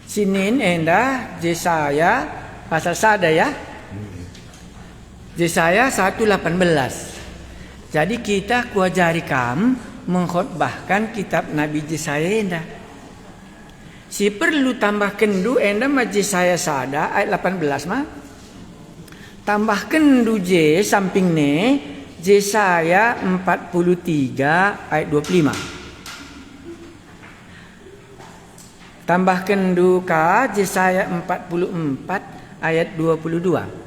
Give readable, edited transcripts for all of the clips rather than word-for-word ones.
Sinin enda Yesaya pasal sada ya. Yesaya 1:18. Jadi kita kuajari kam mengkhotbahkan kitab Nabi Yesaya enda. Si perlu tambahkan du enda ma Yesaya sada ayat 18 mah. Tambahkan du J samping ne Yesaya 43 ayat 25. Tambahkan du ka Yesaya 44 ayat 22.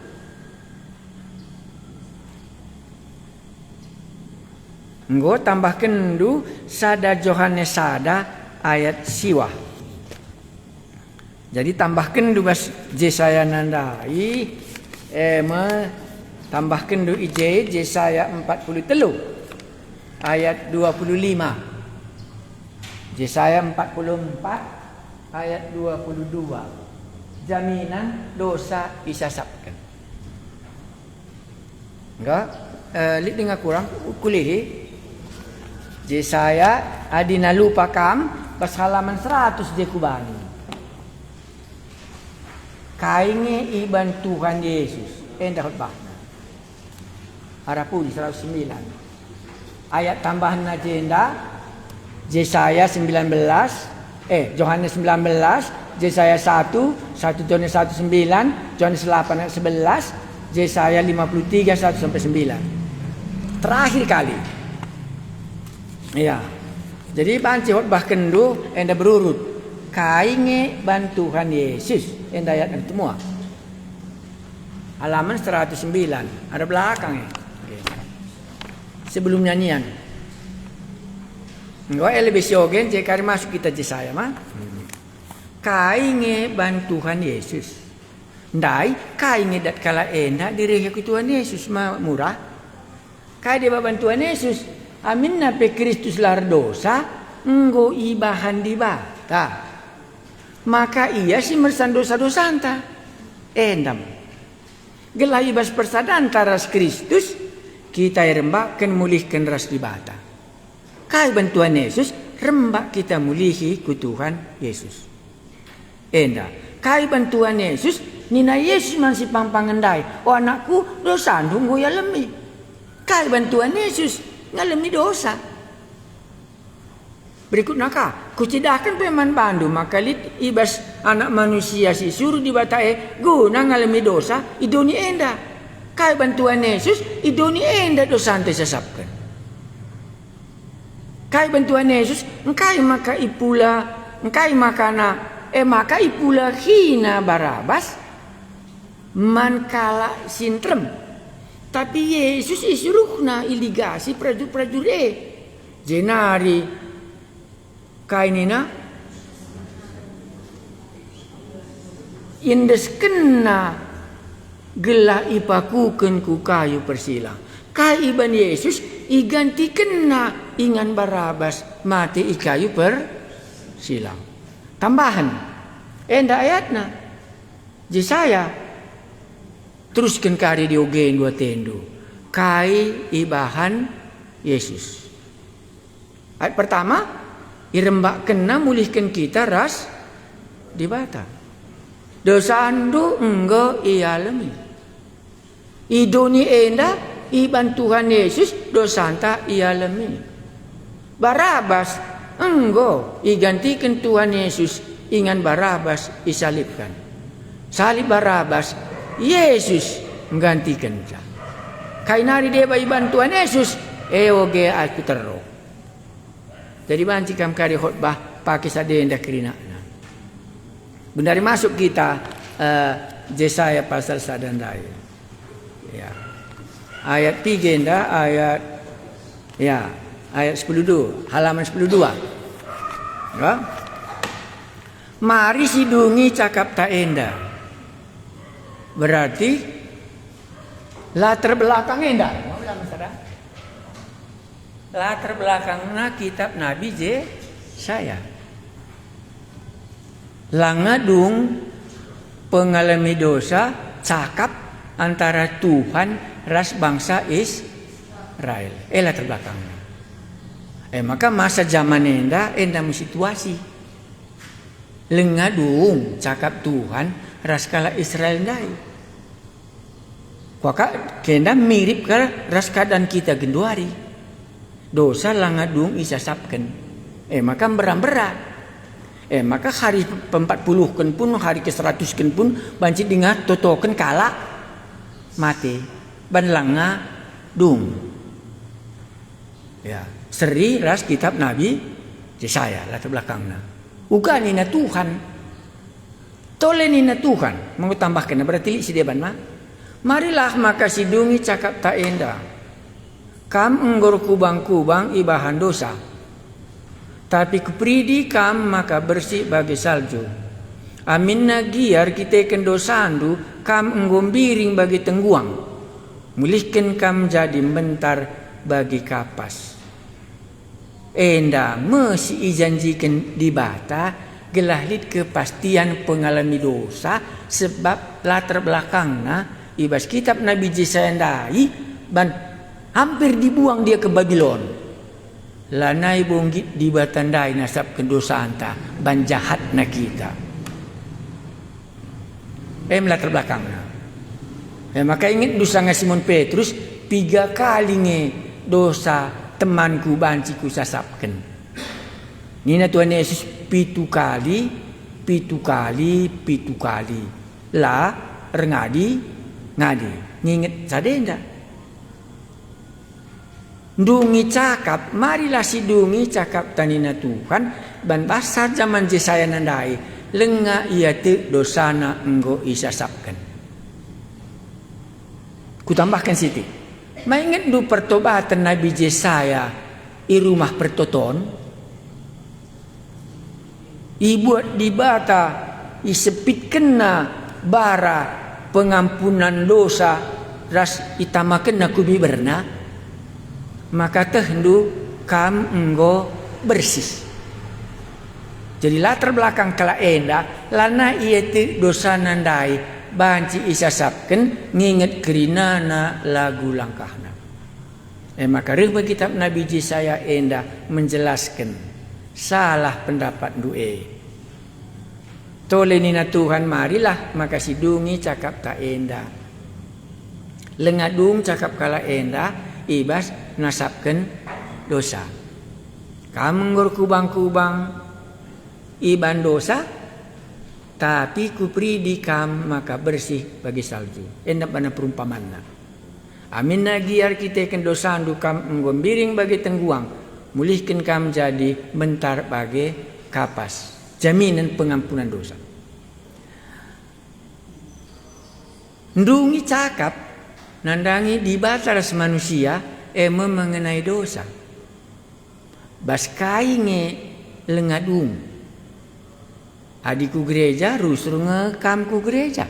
Enggo tambahkan du sada Yohanes sada ayat siwah. Jadi tambahkan du bas Yesaya nandai tambahkan du ij Yesaya 43 ayat 25. Yesaya 44 ayat 22. Jaminan dosa disasapkan. Enggak? Lihat dengan kurang kuliah. Yesaya adina lupa kam pas halaman 100 je kubani. Kainge iban Tuhan Yesus. Endah khotbah. Harapun 109. Ayat tambahan agenda Yesaya 19, Yohanes 19, Yesaya 1 Yohanes 1:9, Yohanes 8 ayat 11, Yesaya 53 1-9. Terakhir kali. Ya. Jadi banci khotbah kendu enda berurut. Kainge bantuhan Yesus enda ayat itu semua. Halaman 109 ada belakangnya. Sebelum nyanyian. Enggak lebih siogen jekari masuk kita Yesaya mah. Kainge bantuhan Yesus. Ndai kainge dat kala enda diri ku Tuhan Yesus mah murah. Kai dia bantuan Yesus. Amin nape Kristus lar dosa enggo ibahan di bata. Maka ia si mersan dosa-dosa anta. Endam. Gelah ibas persadan taras Kristus kita rembak ken mulihkan ras di bata. Kai bantuan Yesus rembak kita mulihi ku Tuhan Yesus. Enda. Kai bantuan Yesus nina Yesus man si pangpangendai. Oh anakku dosa ndunggo ya lemi. Kai bantuan Yesus ngalami dosa. Berikut naka kucidakan peman bandu maka lit ibas anak manusia si suruh di batae guna ngalami dosa idoni enda. Kai bantuan Yesus idoni enda dosa ante sesapkan. Kai bantuan Yesus engkai maka ipula engkai maka ipula hina Barabas man kala sintrem. Tapi Yesus isuruhna iligasi prajurit jenari kainina indes kena gelah ipakuken ku kayu persilang. Kai iban Yesus iganti kena ingan Barabas mati ikayu persilang. Tambahan enda ayatna Yesaya teruskan kari diogen dua tendo. Kai ibahan Yesus. Ayat pertama, irembak kena mulihkan kita ras di bata. Dosa andu enggo ialami. Idoni enda iban Tuhan Yesus dosa anta ialami. Barabas enggo igantikan Tuhan Yesus ingan Barabas isalibkan. Salib Barabas Yesus menggantikan dia. Kainari dia bagi bantuan Yesus. Eoge aku teruk. Jadi banci kam kari khotbah pakai sadenda kerina. Benari masuk kita Yesaya pasal sadandai. Ya. Ayat 3 enda ayat ayat 12 halaman 12. Ya. Mari sidungi cakap tak enda. Berarti latar belakang enda. Latar belakangnya kitab Nabi Yesaya. Langadung pengalami dosa cakap antara Tuhan ras bangsa Israel. Latar belakangnya. Maka masa zaman enda situasi. Lengadung cakap Tuhan raskala Israel dai. Kuaka kena mirip ke raskadan kita genduari. Dosa langadung isasapkan. Maka berat. Maka hari 40 kan pun, hari ke-100 kan pun banci dengar totoken kala mati. Ban langa dung. Ya, seri ras kitab Nabi Yesaya latar belakangna. Uga nina Tuhan. Tole nina Tuhan. Mau tambahkan berarti si deban mah. Marilah maka sidungi cakap tak enda. Kam enggor kubang-kubang ibahan dosa. Tapi kupridi kam maka bersih bagi salju. Amin nagiar kita kendosandu kam enggombiring bagi tengguang. Mulihkan kam jadi mentar bagi kapas. Enda mesti ijanjikan di bata gelahlit kepastian pengalami dosa sebab latar belakangnya ibas kitab Nabi Yesaya ndai ban hampir dibuang dia ke Babylon. Lanai bonggit di batandai nasab kendosa anta ban jahat na kita. Latar belakangnya. Maka ingat dosa Simon Petrus 3 kali nge dosa temanku banci ku sasapkan. Nina Tuhan Yesus 7 kali. La rengadi ngadi nginget sadenda dungi cakap marilah si dungi cakap tanina Tuhan ban basar zaman Yesaya nandai lenga ia te dosana enggo isasapkan. Ku tambahkan siti mainget du pertobatan Nabi Yesaya i rumah pertoton ibuat di bata isepit kena bara pengampunan dosa ras itamakan aku biberna maka tehendu kam enggo bersih. Jadi latar belakang kala enda lana ieu dosa nandai banci isasapken nginget kerinana lagu langkahna. Maka reuh kitab Nabi Yesaya enda menjelaskan salah pendapat du'e. Tole nina Tuhan marilah maka sidungi cakap tak enda. Lengadung cakap kala enda ibas nasabkan dosa. Kamu ngor kubang-kubang iban dosa tapi kupridi kam maka bersih bagi salju. Enda pada perumpamanna. Amin nagiar kita ken dosandu kam enggombiring bagi tengguang. Mulihkan kam jadi mentar bagi kapas. Jaminan pengampunan dosa. Ndungi cakap nandangi di batas manusia mengenai dosa. Baskai nge lengadung. Adiku gereja rusur ngekam ku gereja.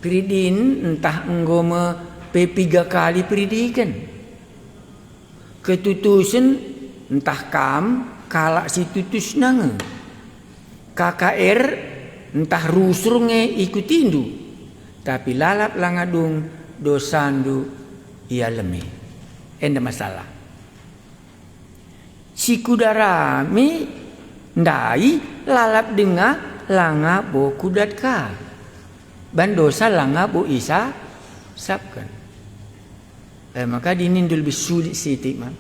Pridin entah enggome P3 kali pridikan. Ketutusan entah kam kalak si tutus nange. KKR entah rusur nge ikutindu. Tapi lalap langadung dosandu ia leme. Enda masalah. Si kudarami ndai lalap denga langa bo kudat ka. Ban dosa langa bo isa sabkan. Maka dinindul lebih sulit siti man.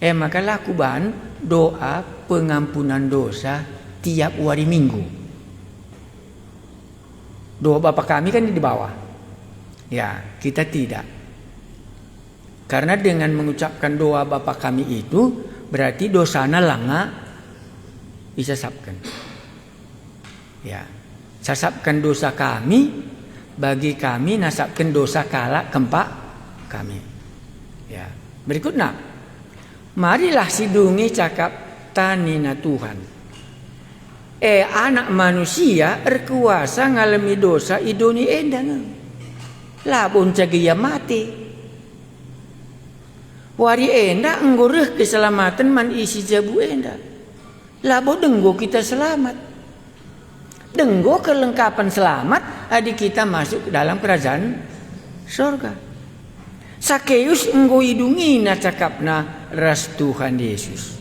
Maka lakuban doa pengampunan dosa tiap hari Minggu. Doa Bapa kami kan di bawah. Ya, kita tidak. Karena dengan mengucapkan doa Bapa kami itu berarti dosana langa disasapkan. Ya, sasapkan dosa kami bagi kami nasapkan dosa kala kempak kami. Ya, berikutnya. Marilah sidungi cakap tanina Tuhan. Anak manusia erkuasa ngalami dosa idoni endang. Labon cagia mati. Wari enda enggoreh keselamatan man isi jabu enda. Labo denggo kita selamat. Denggo kelengkapan selamat adik kita masuk ke dalam kerajaan surga. Sakeus enggo idungi na cakapna ras Tuhan Yesus.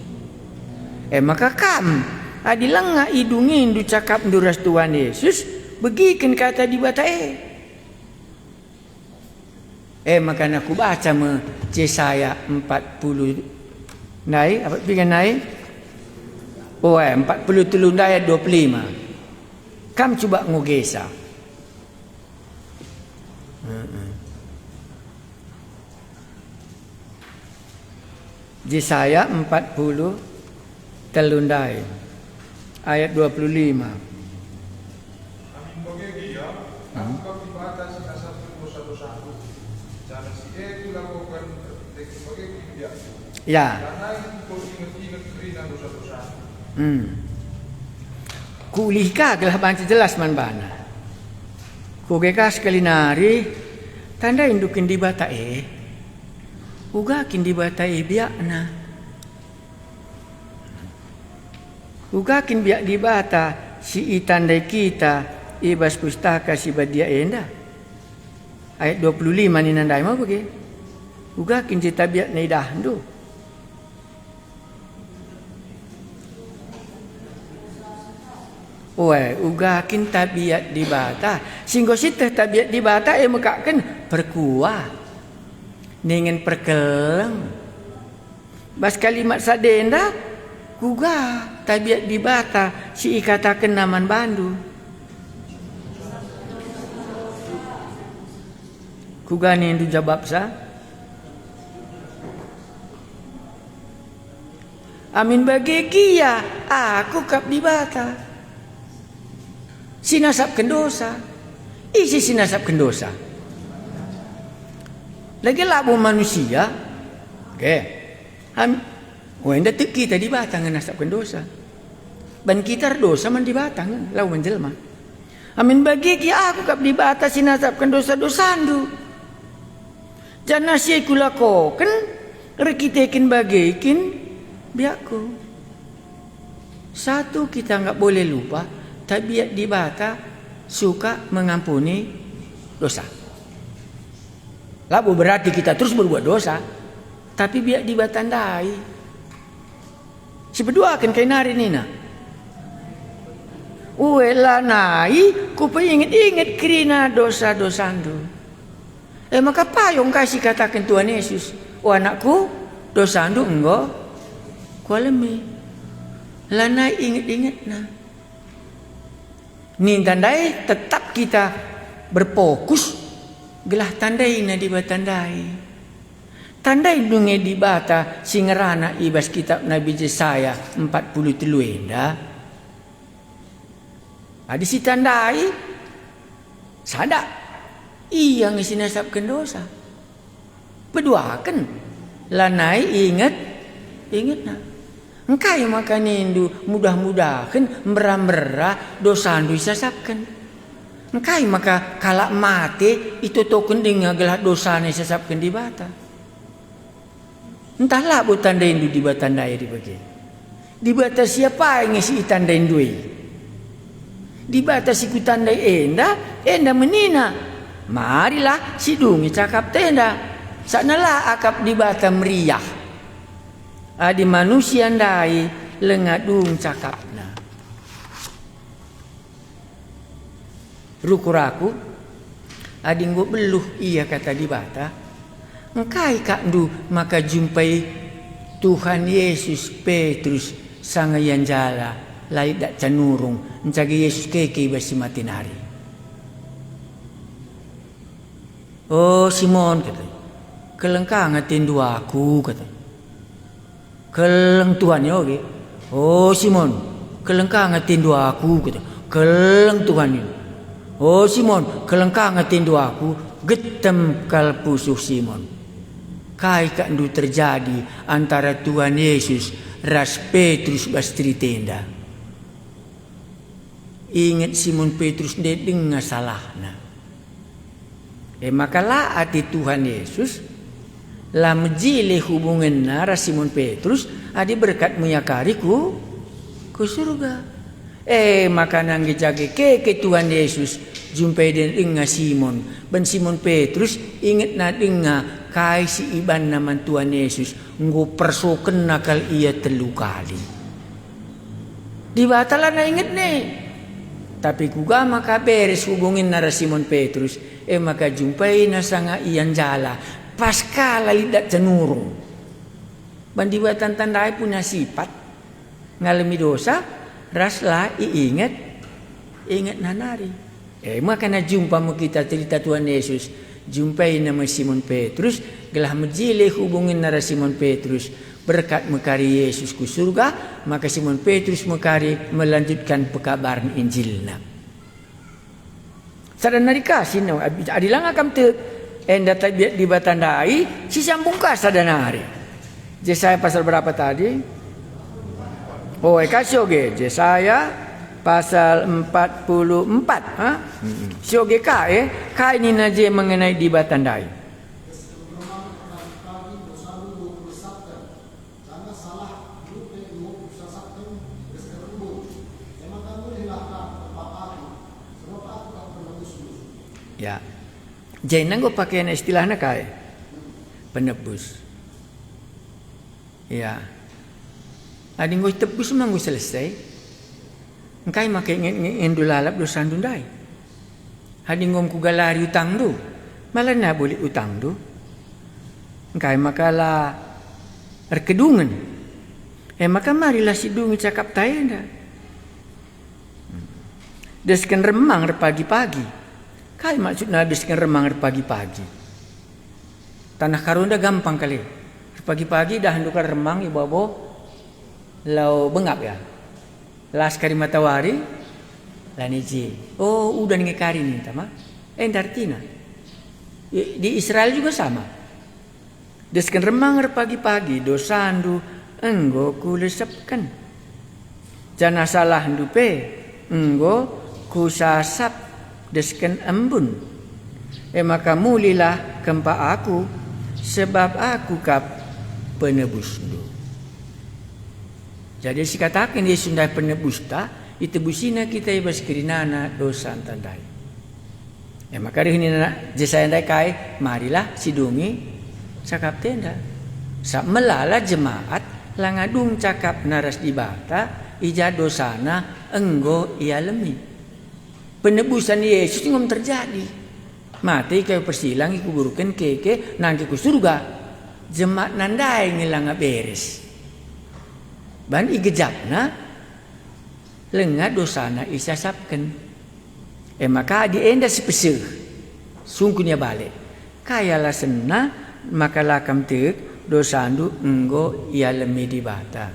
Maka kam adi lengah idungin du cakap duras Tuhan Yesus, begikan kata di bata makanya aku baca Yesaya 40 naik apa pingin naik 40 ayat 25. Kam coba ngogesa. Yesaya 40 telundai ayat 25. Ya. Kulihka gelah banci jelas man bana. Kugeka sekali nari tanda indukin di bata uga kin di bata biakna. Uga kin biak di bata si itandai kita ibas pustaka si badia enda. Ayat 25 ni nandai mau bagi. Uga kin cita biak nai dahdu. Uga kin tabiat di bata. Singgo sitah tabiat di bata mekakan perkuah. Ningen perkeleng. Bas kalimat sadenda uga tabiat di bata si ikatakan naman bandu. Kuga ni ndu jawab sa. Amin bagi kia aku kap di bata. Sinasapkan dosa. Isi sinasapkan dosa. Lagi labu manusia. Wenda tu kita di batang nasapkan dosa. Ban kita dosa man di batang lau menjelma. Amin bagi kia aku kap di bata sinasapkan dosa andu. Jangan si kulakoken rekitekin bagikin biakku. Satu kita enggak boleh lupa. Tabiat di bata suka mengampuni dosa. Lalu berarti kita terus berbuat dosa, tapi biak di bata tandai. Si berdua akan kain hari nina. Uela nai, ku ingat kerina dosa-dosa andu. Maka payung kasih katakan Tuhan Yesus, anakku, dosa andu enggak, ku alami. Lanai ingat na. Ni tandai tetap kita berfokus gelah tandai na di batandai. Tandai dunge di bata singerana ibas kitab Nabi Yesaya 43 enda. Adi si tandai sadak iya ngesinasapkan dosa. Berduakan lanai ingat na. Engkai makan indu mudah-mudahan merah-merah dosa andu isasapkan. Engkai maka kalak mati itu token dengan gelah dosa isasapkan di bata. Entahlah bu tanda indu di bata tandai di bagi. Di bata siapa yang ngisi tanda indui? Di bata si ku tandai enda menina. Marilah si dungi cakap tenda. Sanalah akap di bata meriah. Adi manusia ndai lengadung cakapna. Rukuraku adi nggo beluh iya kata di bata. Engkai kak ndu maka jumpai Tuhan Yesus Petrus sangayan jala lai dak canurung encagi Yesus keke basi matinari. Oh Simon kata. Kelengkang ngatin dua aku kata. Keleng Tuhan ya oke. Oh Simon, kelengkang ngatin dua aku kata. Keleng Tuhan ini. Oh Simon, kelengkang ngatin dua aku. Getem kalpusuh Simon. Kai kandu terjadi antara Tuhan Yesus ras Petrus bastri tenda. Ingat Simon Petrus dia dengar salahna. Makalah hati Tuhan Yesus lah menjile hubungan nara Simon Petrus adi berkat menyakari ku surga. Maka nang jage ke Tuhan Yesus jumpai dengan Simon. Ben Simon Petrus ingat na denga kai si iban naman Tuhan Yesus nggo persoken nakal ia 3 kali. Di batala na inget nih. Tapi kuga maka beres hubungin nara Simon Petrus. Maka jumpai na sanga iyan jala. Paskala lidat cenurung. Bandiwatan tandai punya sifat. Ngalami dosa. Raslah ingat nanari. Maka na jumpa mo kita cerita Tuhan Yesus. Jumpai nama Simon Petrus. Gelah menjile hubungin nara Simon Petrus. Berkat mekari Yesus ku surga, maka Simon Petrus mekari melanjutkan pekabaran Injilna. Sadana dikasih no, adilang akam te enda tabiat di batandai, si sambung ka sadana hari. Yesaya pasal berapa tadi? Oh, kasih oge. Yesaya pasal 44, ha? Si oge ka ini naje mengenai di batandai. Ya, jangan gue pakai istilahnya kayak penebus. Ya, ada gue tebus memang gue selesai. Engkai makai ngendulalap dosa dundai. Ada ngom ku galari utang du, malah na boleh utang du. Engkai makalah erkedungan. Maka marilah si dungi cakap tayenda. Deskan remang pagi-pagi. Kai maksudnya habiskan remang pagi-pagi. Tanah karunda gampang kali. Pagi-pagi dah hendukan remang ibu-ibu lau bengap ya. Laskari matahari laniji. Oh, udah ngekari nih tama. Artinya di Israel juga sama. Deskan remang pagi-pagi dosandu enggo kulesepkan. Jangan salah hendupe enggo kusasap desken embun. Maka mulilah kempa aku sebab aku kap penebus du. Jadi si katakan dia sundai penebus ta itu busina kita ibas kirinana dosa tandai. Maka ini Yesaya ndai kai marilah sidungi cakap tenda. Sa melala jemaat langadung cakap naras di bata ija dosana enggo ialemi. Penebusan Yesus ngom terjadi. Mati kayu persilang iku burukan keke nangke ku surga. Jemaat nandai ngilang beres. Ban igejapna lenga dosana isasapken. Maka di enda sepeseh. Sungkunya balik. Kayalah sena maka lakam tek dosandu enggo ia lemi di bata.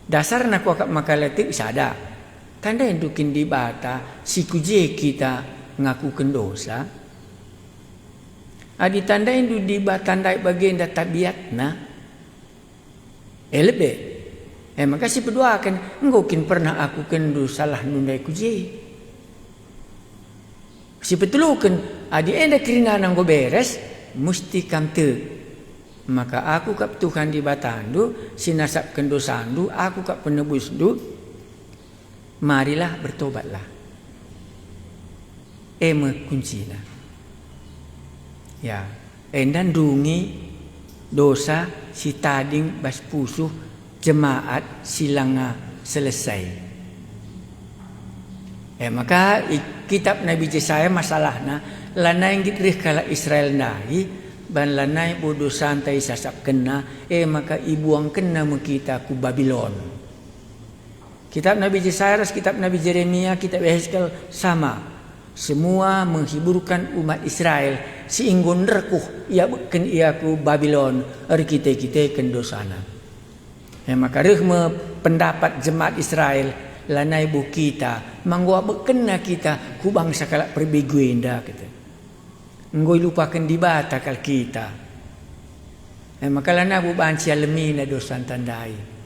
Dasarna ku akak makaletik sada. Tanda indukin di bata si kuje kita ngakukan dosa. Adi tanda indu di bata tandai bagian da tabiatna. Lebe. Maka si berdoakan ngokin pernah aku kendo salah nundai kuje. Si betulukan adi enda kirina nang go beres mesti kamte. Maka aku kap Tuhan di batandu sinasap kendo sandu aku kap penebus du. Marilah bertobatlah. Kuncinya. Ya, endan dungi dosa si tading bas pusuh jemaat silanga selesai. Maka kitab Nabi Yesaya masalahna lanai gitrih kala Israel nahi ban lanai bodoh santai sasap kena maka ibuang kena mekita ku Babylon. Kitab Nabi Yesaya, kitab Nabi Yeremia, kitab Yehezkel sama. Semua menghiburkan umat Israel. Si inggon rekuh ia beken ia ku Babylon. Kita kendosana. Maka rehme pendapat jemaat Israel lanai bu kita manggo bekena kita ku bangsa kalak perbeguenda kita. Ngoi lupakan di bata kal kita. Maka lana bu banci alemina dosan tandai.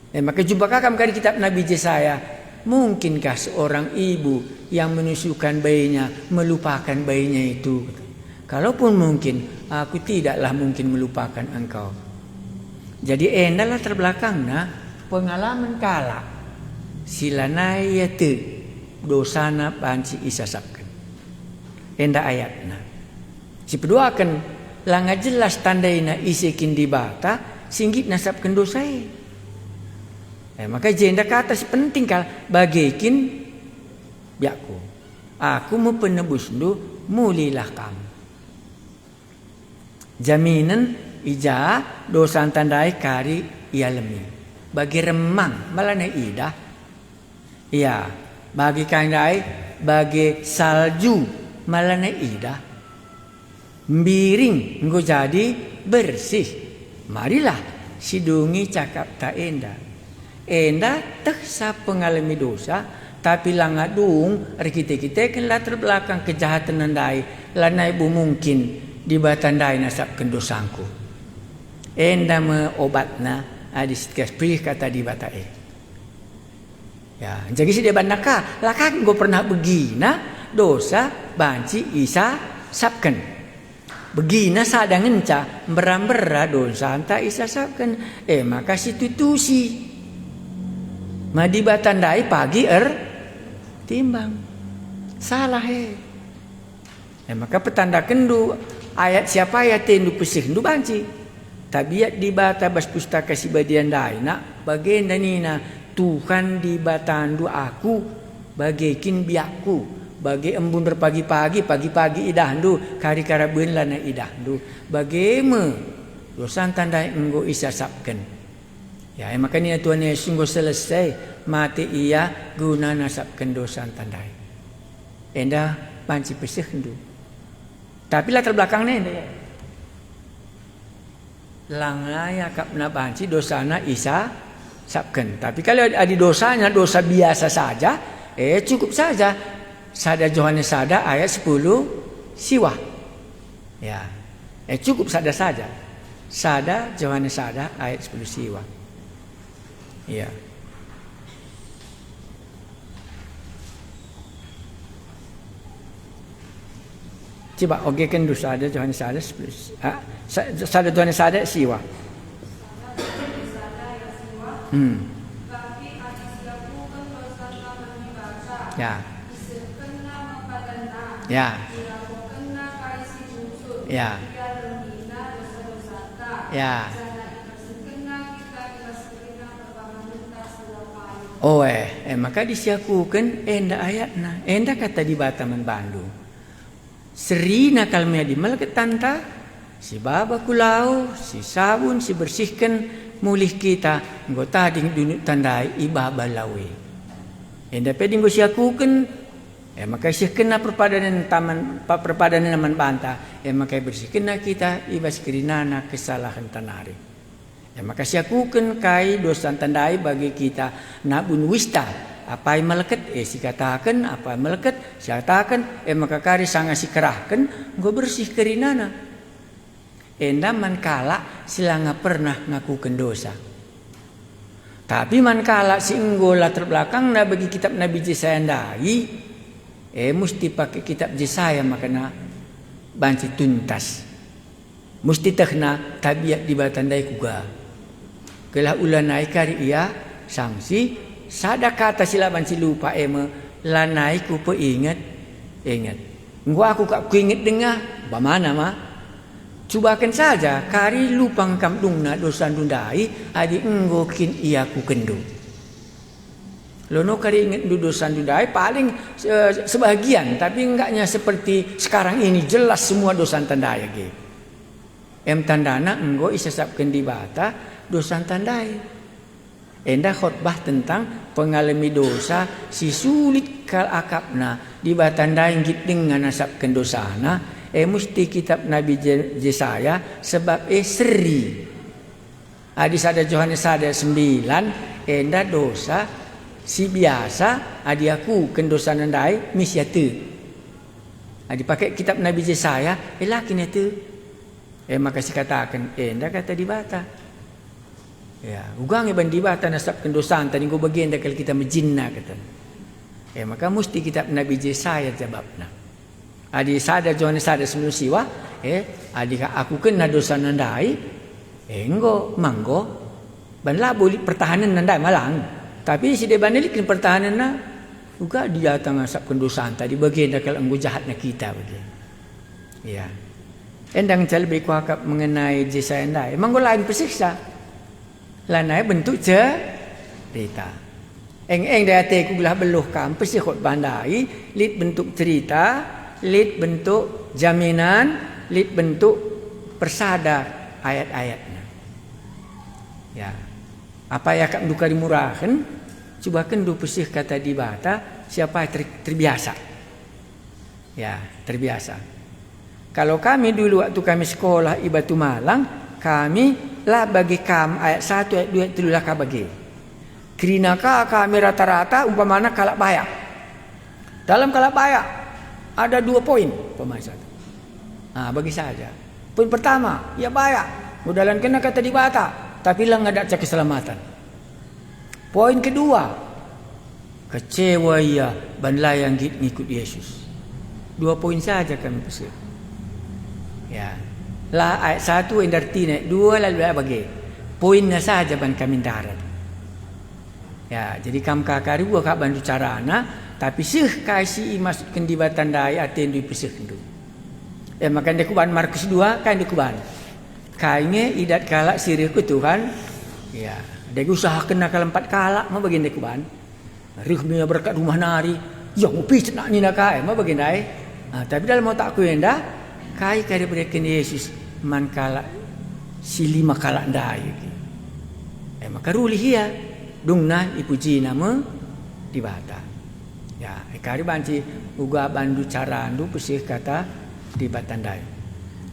Maka jumpa kakam kali kitab Nabi Yesaya. Mungkinkah seorang ibu yang menyusukan bayinya melupakan bayinya itu? Kalaupun mungkin, aku tidaklah mungkin melupakan engkau. Jadi endalah terbelakangnya pengalaman kala silanai yaitu dosana panci isasapkan. Enda ayatna. Si peduakan langa jelas tandaina isikin di bata singgit nasapkan dosai. Maka jenda kata si penting kal bagikin biakku. Aku mau penebus du mulilah kamu. Jaminan ija dosa tandai kari ialemi. Bagi remang malana ida. Ya, bagi kandai bagi salju malana ida. Miring engko jadi bersih. Marilah sidungi cakap tak endah. Endah tak sa pengalami dosa, tapi langadung kita kan latar belakang kejahatan nandai lanai bu mungkin di batandai nasab kendosangku. Endah me obatna adis kasprih kata di batae. Ya, jadi si dia bandaka, lakak go pernah begina dosa banci isa sabken. Begina sadang enca berambera dosa anta isa sabken. Maka situtusi. Madi batandai pagi timbang. Salah maka petanda kendu ayat siapa ayat tendu pesih kendu banci. Tabiat di bata bas pustaka si badian daina bagian danina Tuhan di batandu aku bagikin biakku bagi embun berpagi-pagi idahdu kari karabeun lana idahdu bageme dosan tandai enggo isa sabken. Ya, makanya Tuhan Yesus sungguh selesai mati ia guna nasabkan dosa tandai. Endah panci pesih hendu. Tapi latar belakangnya endah ya. Langai akap na panci dosana isa sabken. Tapi kalau ada dosanya dosa biasa saja, cukup saja. Sada Yohanes sada ayat 10 siwa. Ya. Cukup sada saja. Sada Yohanes sada ayat 10 siwa. Ya. Coba ogekan dosa ada Tuhan sada sada Tuhan sada siwa. Ya. Ya. Ya. Ya. Maka disiakukan enda ayatna. Enda kata di Bataman Bandung. Seri nakal media malket tanta. Si baba kulau, si sabun, si bersihkan mulih kita. Nggo tading dunuk tandai ibaba lawe. Enda peding go siakukan. Maka siakan perpadanan naman banta. Maka bersihkan na kita ibas kirinana kesalahan tanari. Maka siakukan kai dosa tandai bagi kita nabun wista apa yang melekat si katakan apa yang melekat si katakan maka kari sangat si kerahkan go bersih kerinana enda mankala silanga pernah ngakukan dosa tapi mankala si enggo latar belakang na bagi kitab Nabi Yesaya ndai mesti pakai kitab Yesaya makana banci tuntas mesti tekna tabiat di batandai kuga kelah ulanai kari ia sanksi sada kata silaban si lupa lanai ku pe ingat gua aku kak ingat dengar bagaimana mah cubakan saja kari lupang kamdungna dosa dundai adi enggo kin ia ku kendo lono kari ingat dosa dundai paling sebagian tapi enggaknya seperti sekarang ini jelas semua dosa tandai lagi tandana enggo isasapkan di bata dosa tandai. Endah khotbah tentang pengalami dosa si sulit kal akapna di batandai git dengan nasabkan dosana mesti kitab Nabi Yesaya sebab seri. Adi sada Yohanes sada 9 endah dosa si biasa adi aku kendosa nandai misyatu. Adi pakai kitab Nabi Yesaya lakin itu maka si katakan endah kata di bata. Ya, ugang iban di bata nasab kendosan tadi go bagian dakal kita menjinna kata. Maka mesti kitab Nabi Yesaya jawabna. Adi sada Yohanes sada 9 siwa adi aku kena dosa nandai enggo manggo ban labu pertahanan nandai malang. Tapi si de banelikin pertahanan na uga dia tang nasab kendosan tadi bagian dakal enggo jahatna kita bagian. Ya. Endang lebih kuakap mengenai Yesaya ndai. Manggo lain persiksa. Lanai bentuk cerita. Eng dari hati ku gelah beluh kampus ya kot bandai, lit bentuk cerita, lit bentuk jaminan, lit bentuk persadar ayat-ayatnya. Ya. Apa ya kak duka dimurahkan, coba kendu pesih kata di bata, siapa terbiasa. Ya, terbiasa. Kalau kami dulu waktu kami sekolah di Batu Malang, kami lah bagi ayat 1 ayat 2 itu lah bagi. Kerana kami rata-rata umpamana kalak bayak. Dalam kalak bayak ada 2 poin umpamana satu. Bagi saja. Poin pertama, ya bayak. Mudahan kena kata di bata, tapi lah ada cak keselamatan. Poin kedua, kecewa ya banlah yang ngikut Yesus. 2 poin saja kami pesir. Ya. Lah ayat 1 yang darti naik 2 lalu bagi. Poinnya saja ban kami darat. Ya, jadi kam kakak ribu kak bantu carana, tapi sih kasih masukkan di batandai aten di pesih kendu. Makan dekuban Markus 2 kan dekuban. Kayaknya idat kalak sirih ku Tuhan. Ya, dia usaha kena kal 4 kalak mau bagian dekuban. Rihnya berkat rumah nari, yang upi nak ni nak kai mau bagian dai. Tapi dalam otak ku enda kai kaya berikan Yesus man kalak si 5 kalak dai. Maka ruli ya. Dungna ipuji nama di bata. Ya, kari banci uga bandu carandu pesih kata di batandai.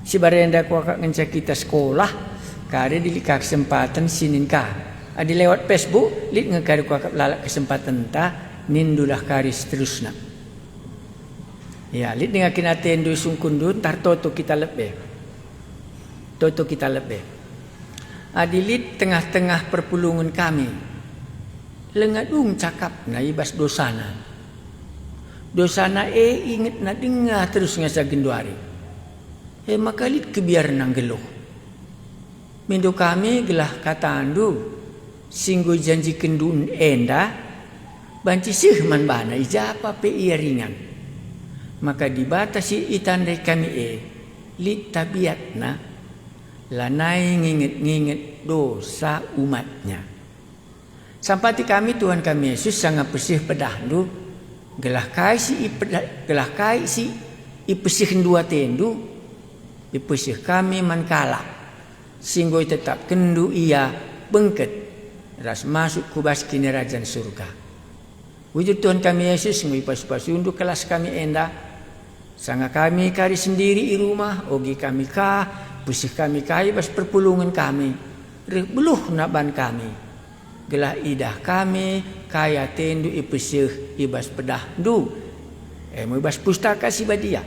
Si barenda ku akak ngencak kita sekolah, kari dilika kesempatan sinin ka. Adi lewat Facebook, lit ngekari ku akak lalak kesempatan ta nindulah kari seterusna. Ya, lit dengan kina tendu sungkundu tar toto kita lebih. Toto kita lebih. Adi lit tengah-tengah perpulungan kami. Lengadung cakap na ibas dosana. Dosana inget na dengar terus ngasa genduari. Makalit kebiar nang geluh. Mindo kami gelah kata andu. Singgo janji kendun enda. Banci sih man bana ijapa pe ia ringan. Maka dibatasi itandai kami lit tabiat na. Lanai nginget-nginget dosa umatnya. Sampai kami Tuhan kami Yesus sangat pesih pedahdu gelah kai si ipesih 2 tendu ipesih kami mankala singgoi tetap kendu ia bengket ras masuk kubas kini kerajaan surga. Wujud Tuhan kami Yesus ngui pas-pas undu kelas kami enda sangat kami kari sendiri di rumah ogi kami pesih kami kai bas perpulungan kami beluh naban kami. Gelah idah kami kaya tendu ipesih ibas pedah du. Ibas pustaka si badia.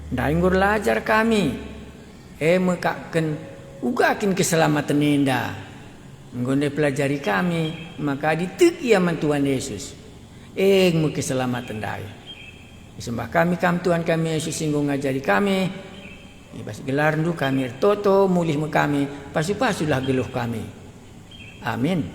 Dainggur lajar kami. Mekaken ugakin keselamatan enda. Ngonde pelajari kami maka ditek ia Tuhan Yesus. Mu keselamatan dai. Sembah kami kam Tuhan kami Yesus singgung ngajari kami. Ibas gelar du kami toto mulih kami pasu-pasulah geluh kami. Amin.